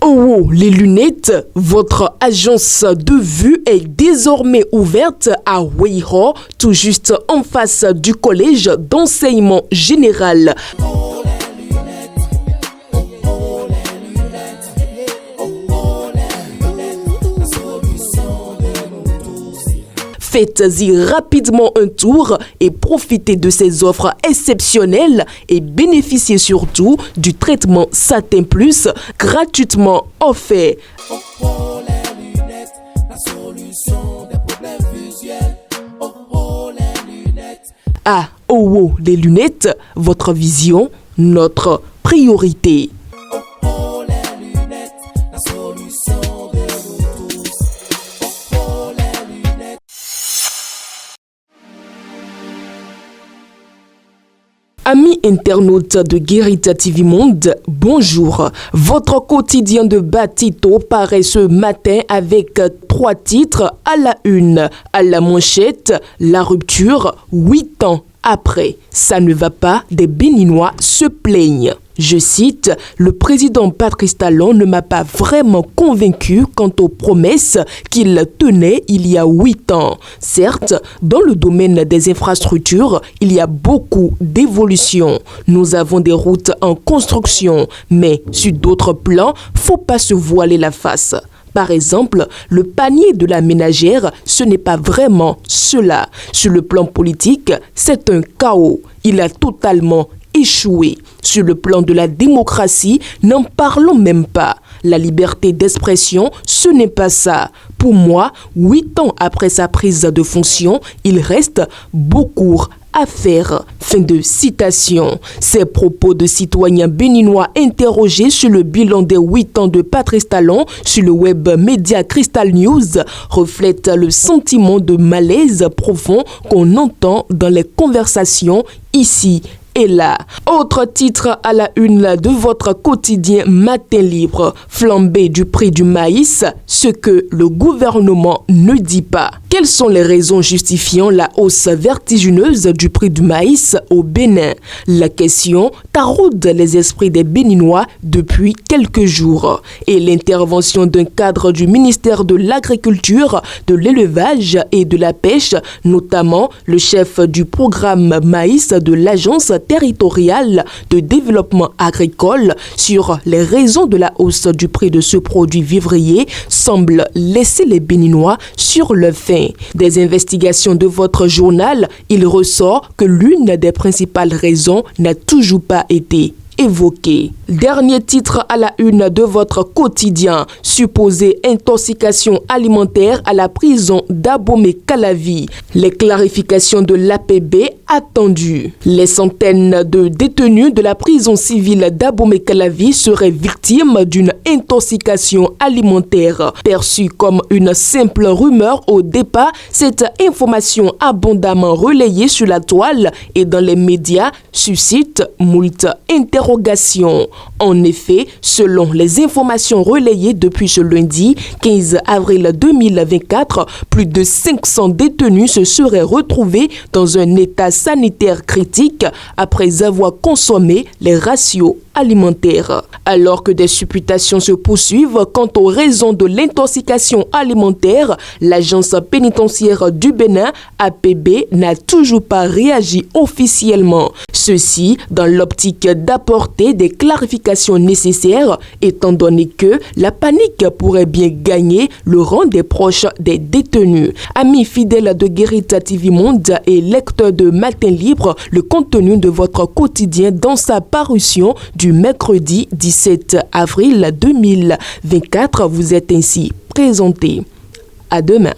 Oh, les lunettes, votre agence de vue est désormais ouverte à Weiho, tout juste en face du collège d'enseignement général. Faites-y rapidement un tour et profitez de ces offres exceptionnelles et bénéficiez surtout du traitement Satin Plus gratuitement offert. Ah, oh, les lunettes, votre vision, notre priorité. Amis internautes de Guérita TV Monde, bonjour. Votre quotidien de Batito paraît ce matin avec 3 titres à la une. À la manchette, la rupture, 8 ans après. Ça ne va pas, des Béninois se plaignent. Je cite, le président Patrice Talon ne m'a pas vraiment convaincu quant aux promesses qu'il tenait il y a 8 ans. Certes, dans le domaine des infrastructures, il y a beaucoup d'évolutions. Nous avons des routes en construction, mais sur d'autres plans, faut pas se voiler la face. Par exemple, le panier de la ménagère, ce n'est pas vraiment cela. Sur le plan politique, c'est un chaos. Il a totalement échoué. Sur le plan de la démocratie, n'en parlons même pas. La liberté d'expression, ce n'est pas ça. Pour moi, 8 ans après sa prise de fonction, il reste beaucoup à faire. Fin de citation. Ces propos de citoyens béninois interrogés sur le bilan des 8 ans de Patrice Talon sur le web média Crystal News reflètent le sentiment de malaise profond qu'on entend dans les conversations ici et là. Autre titre à la une de votre quotidien Matin Libre, flambée du prix du maïs, ce que le gouvernement ne dit pas. Quelles sont les raisons justifiant la hausse vertigineuse du prix du maïs au Bénin? La question taraude les esprits des Béninois depuis quelques jours. Et l'intervention d'un cadre du ministère de l'Agriculture, de l'Élevage et de la Pêche, notamment le chef du programme maïs de l'Agence territoriale de développement agricole, sur les raisons de la hausse du prix de ce produit vivrier, semble laisser les Béninois sur le faim. Des investigations de votre journal, il ressort que l'une des principales raisons n'a toujours pas été évoqué. Dernier titre à la une de votre quotidien, supposée intoxication alimentaire à la prison d'Abomey-Calavi. Les clarifications de l'APB attendues. Les centaines de détenus de la prison civile d'Abomey-Calavi seraient victimes d'une intoxication alimentaire. Perçue comme une simple rumeur au départ, cette information abondamment relayée sur la toile et dans les médias suscite moult interrogations. En effet, selon les informations relayées depuis ce lundi 15 avril 2024, plus de 500 détenus se seraient retrouvés dans un état sanitaire critique après avoir consommé les ratios alimentaires. Alors que des supputations se poursuivent quant aux raisons de l'intoxication alimentaire, l'agence pénitentiaire du Bénin, APB, n'a toujours pas réagi officiellement. Ceci dans l'optique d'apporter des clarifications nécessaires, étant donné que la panique pourrait bien gagner le rang des proches des détenus. Amis fidèles de Guérita TV Monde et lecteurs de Matin Libre, le contenu de votre quotidien dans sa parution du mercredi 17 avril 2024 vous est ainsi présenté. À demain.